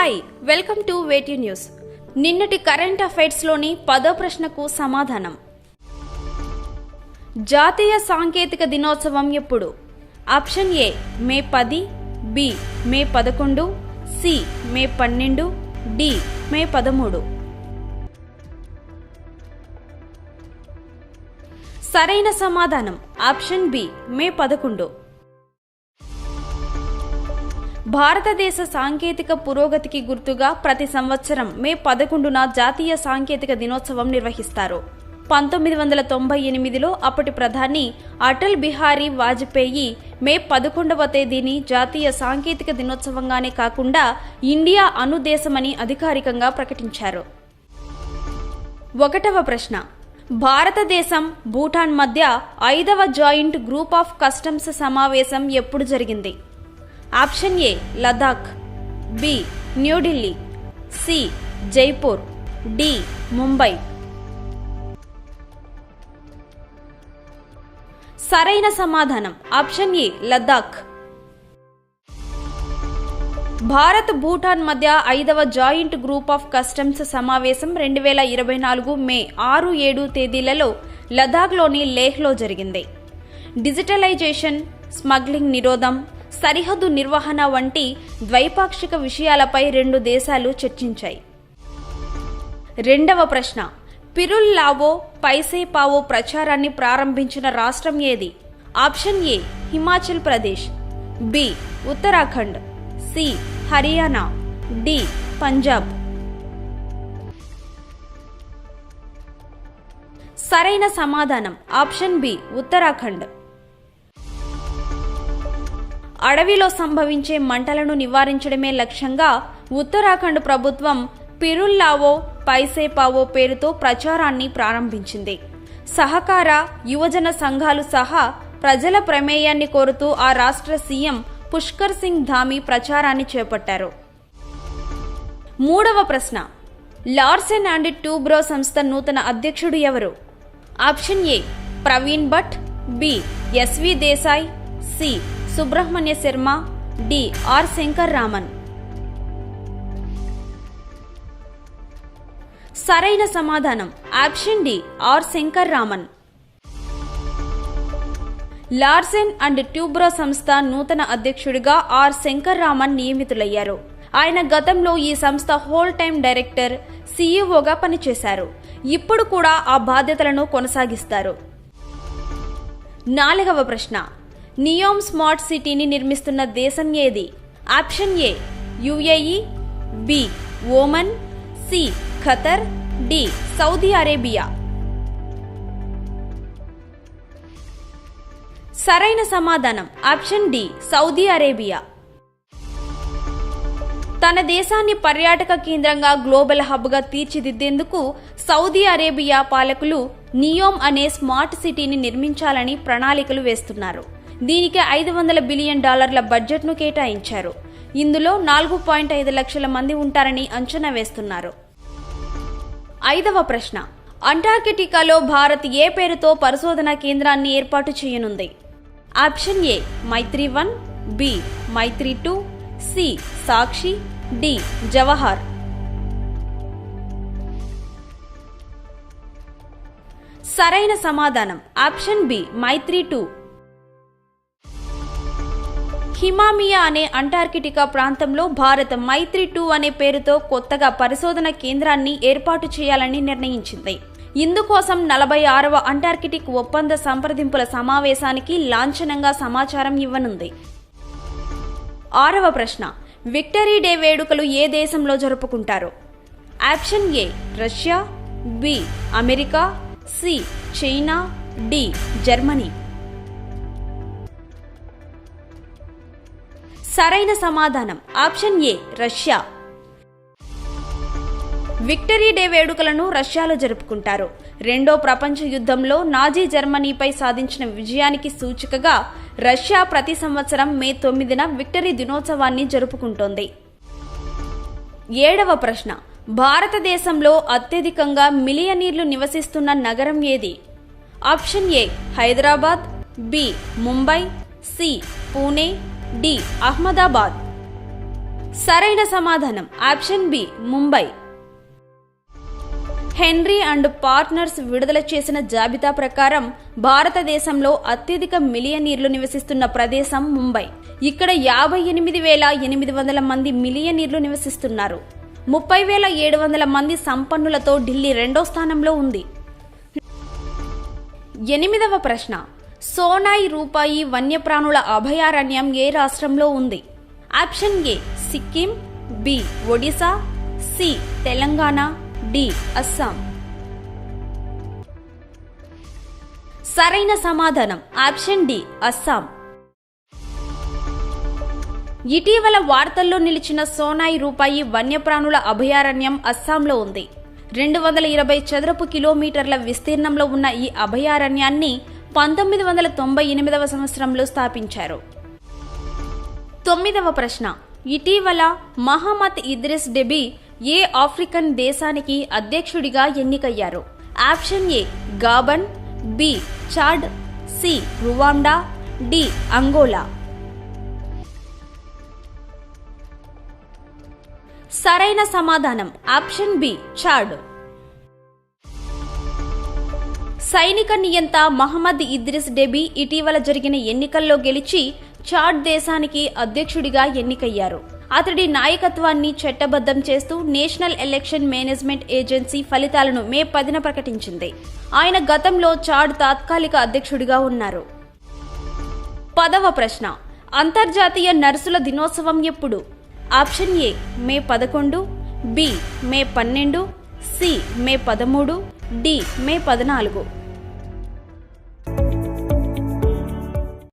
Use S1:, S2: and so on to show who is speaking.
S1: Hi, welcome to VT news. నిన్నటి current అఫైర్స్లోని 10వ ప్రశ్నకు సమాధానం. జాతీయ సాంకేతిక దినోత్సవం ఎప్పుడు? Option A May 10, B May 11, C May 12, D May 13. సరైన సమాధానం ఆప్షన్ బి మే 11. భారతదేశ సాంకేతిక పురోగతికి గుర్తుగా ప్రతి సంవత్సరం మే 11న జాతీయ సాంకేతిక దినోత్సవం నిర్వహిస్తారు. 1998లో అప్పటి ప్రధాని అటల్ బిహారీ వాజ్పేయి మే 11వ తేదీని జాతీయ సాంకేతిక దినోత్సవంగానే కాకుండా ఇండియా అనుదేశమని అధికారికంగా ప్రకటించారు. 1వ ప్రశ్న. భారతదేశం భూటాన్ మధ్య 5వ జాయింట్ గ్రూప్ ఆఫ్ కస్టమ్స్ సమావేశం ఎప్పుడు జరిగింది? Option A Ladakh, B New Delhi, C Jaipur, D Mumbai. సరైన సమాధానం ఆప్షన్ ఏ లదాఖ్. భారత్ భూటాన్ మధ్య 5వ జాయింట్ గ్రూప్ ఆఫ్ కస్టమ్స్ సమావేశం 2024 మే 6-7 తేదీలలో లదాఖ్లోని లేహ్లో జరిగింది. డిజిటలైజేషన్, స్మగ్లింగ్ నిరోధం, సరిహద్దు నిర్వహణ వంటి ద్వైపాక్షిక విషయాలపై రెండు దేశాలు చర్చించాయి. 2వ ప్రశ్న. పిరుల్ లావో పైసే పావో ప్రచారాన్ని ప్రారంభించిన రాష్ట్రం ఏది? Option A Himachal Pradesh, B Uttarakhand, C Haryana, D Punjab. సరైన సమాధానం ఆప్షన్ బి ఉత్తరాఖండ్. అడవిలో సంభవించే మంటలను నివారించడమే లక్ష్యంగా ఉత్తరాఖండ్ ప్రభుత్వం పిరుల్ లావో పైసే పావో పేరుతో ప్రచారాన్ని ప్రారంభించింది. సహకార, యువజన సంఘాలు సహా ప్రజల ప్రమేయాన్ని కోరుతూ ఆ రాష్ట్ర సీఎం పుష్కర్ సింగ్ ధామి ప్రచారాన్ని చేపట్టారు. 3వ ప్రశ్న. లార్సెన్ అండ్ టూబ్రో సంస్థ నూతన అధ్యక్షుడు ఎవరు? Option A Praveen Bhat, B SV Desai, C Subrahmanya Sharma, D R Shankar Raman. సరైన సమాధానం option D R Shankar Raman. Larsen and Toubro సంస్థ నూతన అధ్యక్షుడిగా ఆర్ శంకర్ రామన్ నియమితులయ్యారు. ఆయన గతంలో ఈ సంస్థ హోల్ టైమ్ డైరెక్టర్, సీఈఓగా పనిచేశారు. ఇప్పుడు కూడా ఆ బాధ్యతలను కొనసాగిస్తారు. 4వ ప్రశ్న. నియోమ్ స్మార్ట్ సిటీని నిర్మిస్తున్న దేశం ఏది? Option A UAE, B Oman, C Qatar, D Saudi Arabia. సరైన సమాధానం ఆప్షన్ డి సౌదీ అరేబియా. తన దేశాన్ని పర్యాటక కేంద్రంగా గ్లోబల్ హబ్గా తీర్చిదిద్దేందుకు సౌదీ అరేబియా పాలకులు నియోమ్ అనే స్మార్ట్ సిటీని నిర్మించాలని ప్రణాళికలు వేస్తున్నారు. దీనికి $500 బిలియన్ బడ్జెట్ను కేటాయించారు. ఇందులో 4.5 లక్షల మంది ఉంటారని అంచనా వేస్తున్నారు. 5వ ప్రశ్న. అంటార్కిటికాలో భారత్ ఏ పేరుతో పరిశోధనా కేంద్రాన్ని ఏర్పాటు చేయనుంది? Option A Maitri 1, B Maitri 2, C Sakshi, D Jawahar. సరైన సమాధానం ఆప్షన్ బి మైత్రి 2. హిమామియా అనే అంటార్కిటికా ప్రాంతంలో భారత్ మైత్రి 2 అనే పేరుతో కొత్తగా పరిశోధన కేంద్రాన్ని ఏర్పాటు చేయాలని నిర్ణయించింది. ఇందుకోసం 46వ అంటార్కిటిక్ ఒప్పంద సంప్రదింపుల సమావేశానికి లాంఛనంగా సమాచారం ఇవ్వనుంది. 6వ ప్రశ్న. విక్టరీ డే వేడుకలు ఏ దేశంలో జరుపుకుంటారు? Option A Russia, B America, C China, D Germany. సరైన సమాధానం option A Russia. Victory day వేడుకలను రష్యాలో జరుపుకుంటారు. రెండో ప్రపంచ యుద్ధంలో నాజీ జర్మనీపై సాధించిన విజయానికి సూచికగా రష్యా ప్రతి సంవత్సరం మే 9న విక్టరీ దినోత్సవాన్ని జరుపుకుంటోంది. 7వ ప్రశ్న. భారతదేశంలో అత్యధికంగా మిలియనీర్లు నివసిస్తున్న నగరం ఏది? Option A Hyderabad, B Mumbai, C Pune, D Ahmedabad. సరైన సమాధానం option B Mumbai. Henry and partners విడుదల చేసిన జాబితా ప్రకారం భారతదేశంలో అత్యధిక మిలియనీర్లు నివసిస్తున్న ప్రదేశం ముంబై. ఇక్కడ 58,800 మంది మిలియనీర్లు నివసిస్తున్నారు. 30,700 మంది సంపన్నులతో ఢిల్లీ రెండో స్థానంలో ఉంది. 8వ ప్రశ్న, సోనాయి రూపాయి వన్యప్రాణుల అభయారణ్యం ఏ రాష్ట్రంలో ఉంది? Option A Sikkim, B Odisha, C Telangana, D Assam. సరైన సమాధానం ఆప్షన్ డి అస్సాం. ఇటీవల వార్తల్లో నిలిచిన సోనాయి రూపాయి వన్యప్రాణుల అభయారణ్యం అస్సాంలో ఉంది. 220 చదరపు కిలోమీటర్ల విస్తీర్ణంలో ఉన్న ఈ అభయారణ్యాన్ని 1998వ సంవత్సరంలో స్థాపించారు. 9వ ప్రశ్న, ఇటీవల మహమ్మద్ ఇద్రిస్ డెబీ ఏ ఆఫ్రికన్ దేశానికి అధ్యక్షుడిగా ఎన్నికయ్యారు? Option A Gabon, B Chad, C Rwanda, D Angola. సరైన సమాధానం ఆప్షన్ బి చాడ్. సైనిక నియంత మహమ్మద్ ఇద్రిస్ డెబీ ఇటీవల జరిగిన ఎన్నికల్లో గెలిచి చాడ్ దేశానికి అధ్యక్షుడిగా ఎన్నికయ్యారు. అతడి నాయకత్వాన్ని చట్టబద్ధం చేస్తూ నేషనల్ ఎలక్షన్ మేనేజ్మెంట్ ఏజెన్సీ ఫలితాలను మే 10న ప్రకటించింది. ఆయన గతంలో చాడ్ తాత్కాలిక అధ్యక్షుడిగా ఉన్నారు. 10వ ప్రశ్న, అంతర్జాతీయ నర్సుల దినోత్సవం ఎప్పుడు? Option A May 11, B May 12, C May 13, D May 14.